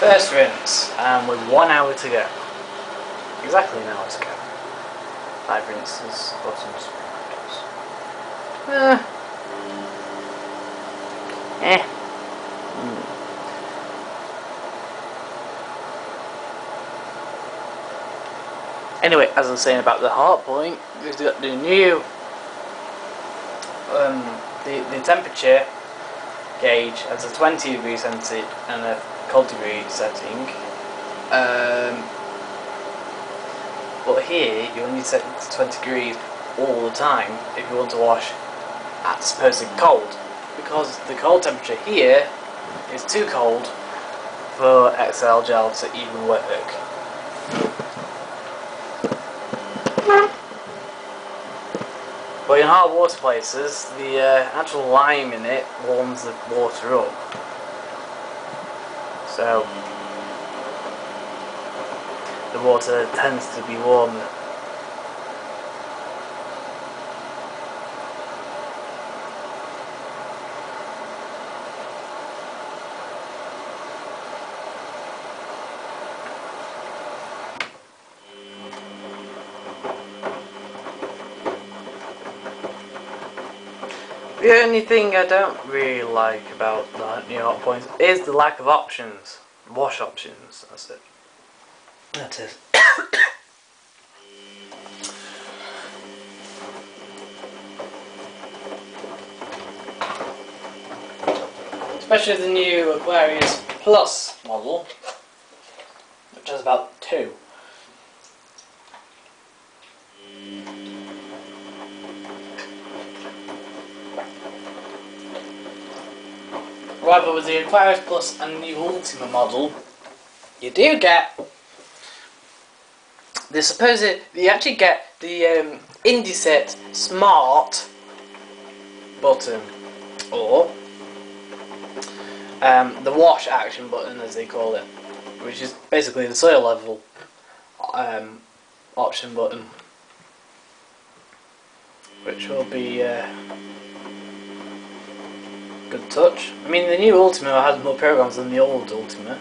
First rinse, and with 1 hour to go. Exactly an hour to go. 5 rinses, bottoms, Anyway, as I was saying about the Hotpoint, we've got the new the temperature gauge has a 20 degree setting and a cold degree setting. But here you only set it to 20 degrees all the time if you want to wash at supposed cold, because the cold temperature here is too cold for XL gel to even work. But in hot water places, the actual lime in it warms the water up. So the water tends to be warmer. The only thing I don't really like about the new Hotpoint is the lack of options. Wash options, that's it. That is. Especially the new Aquarius Plus model, which has about 2. However, with the Aquarius Plus and the Ultima model, you do get the supposed. You actually get the Indiset Smart button, or the wash action button, as they call it, which is basically the soil level option button, which will be. Good touch. I mean, the new Ultima has more programs than the old Ultima.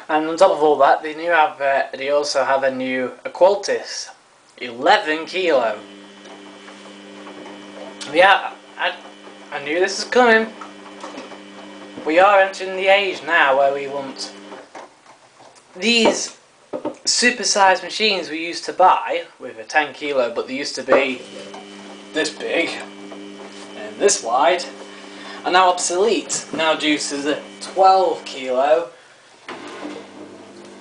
And on top of all that, they also have a new Aqualtis, 11 kilo. Yeah, I knew this was coming. We are entering the age now where we want these super-sized machines we used to buy with a 10 kilo, but they used to be this big and this wide, are now obsolete. Now due to the 12 kilo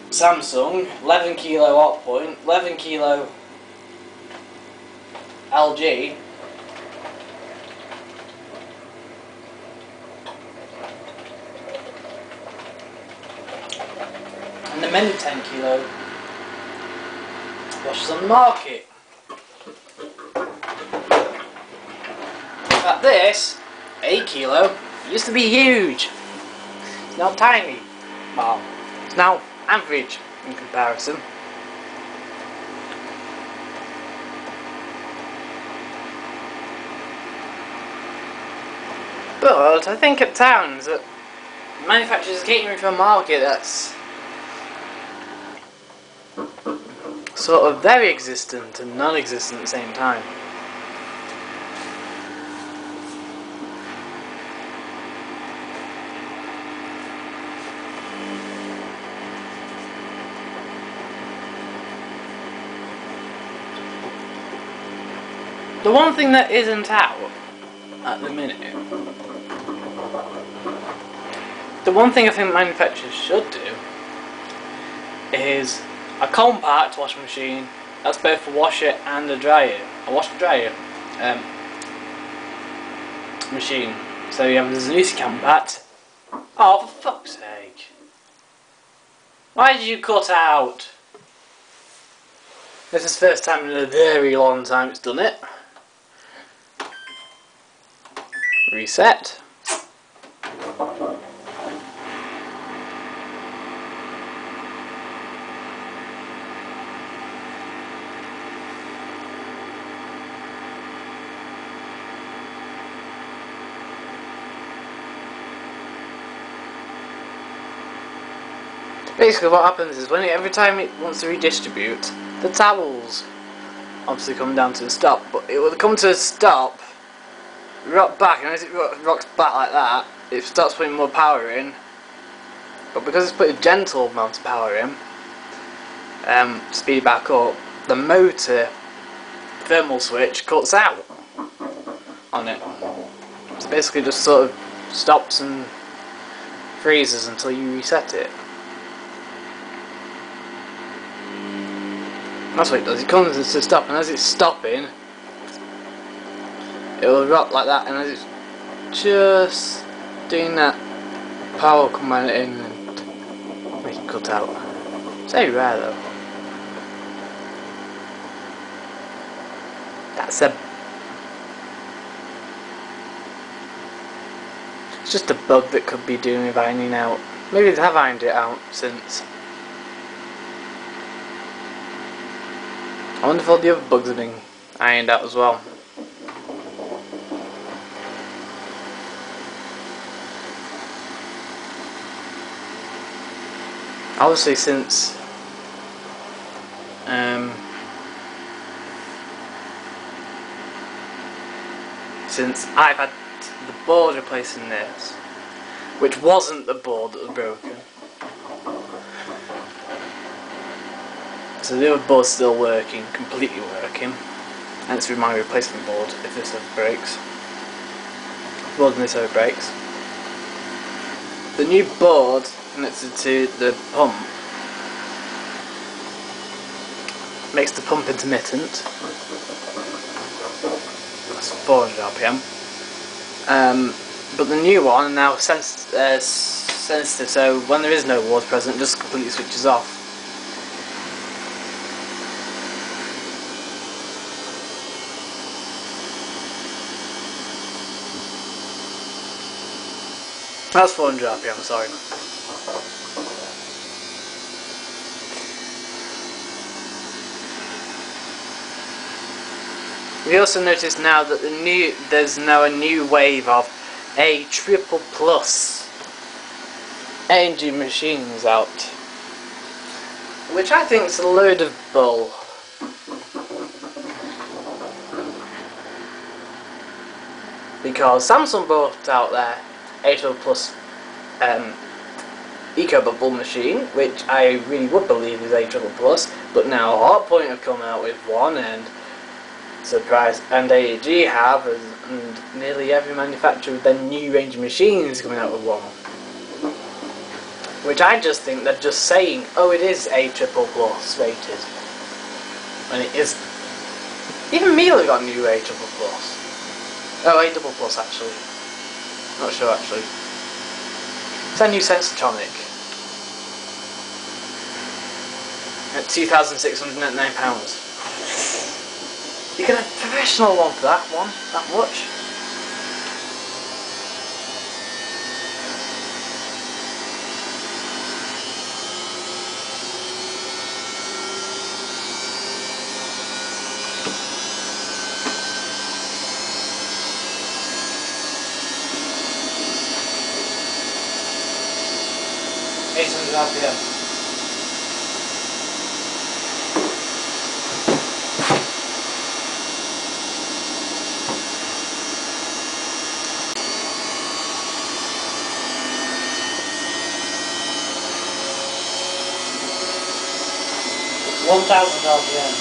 Samsung, 11 kilo Hotpoint, 11 kilo LG, and the many 10 kilo washers on the market. But this 8 kilo used to be huge. It's now tiny. Well, it's now average in comparison. But I think at times that manufacturers are catering for a market that's sort of very existent and non-existent at the same time. The one thing that isn't out at the minute, the one thing I think manufacturers should do is a compact washing machine that's both a washer and a dryer. A washer dryer machine. So you have the Zanussi compact. Oh, for fuck's sake. Why did you cut out? This is the first time in a very long time it's done it. Reset. Basically what happens is every time it wants to redistribute, the towels obviously come down to a stop, but it will come to a stop, rock back, and as it rocks back like that, it starts putting more power in, but because it's putting a gentle amount of power in, speed it back up, the motor thermal switch cuts out on it. So basically just sort of stops and freezes until you reset it. That's what it does. It comes to stop, and as it's stopping, it will rock like that, and as it's just doing that, power will come in and make it cut out. It's very rare though. It's just a bug that could be doing with ironing out. Maybe they have ironed it out since. I wonder if all the other bugs have been ironed out as well. Obviously since I've had the board replacing this, which wasn't the board that was broken. So the other board's still working, completely working, and it's my replacement board if this ever breaks. More than this ever breaks. The new board connected to the pump makes the pump intermittent. That's 400 RPM. But the new one now sensitive, so when there is no water present, it just completely switches off. That's 400 RPM, sorry. We also notice now that there's now a new wave of A++ engine machines out, which I think is a load of bull. Because Samsung brought out their A++ Eco Bubble machine, which I really would believe is A++, but now Hotpoint have come out with one, and surprise, and AEG have, and nearly every manufacturer with their new range of machines is coming out with one. Which I just think they're just saying, oh, it is A++ rated, when it isn't. Even Miele got a new A++. Oh, A++ actually. Not sure actually. It's a new Sensortronic at £2,699. You get a professional one for that much. RPM. $1,000 RPM.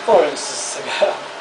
4 instances ago.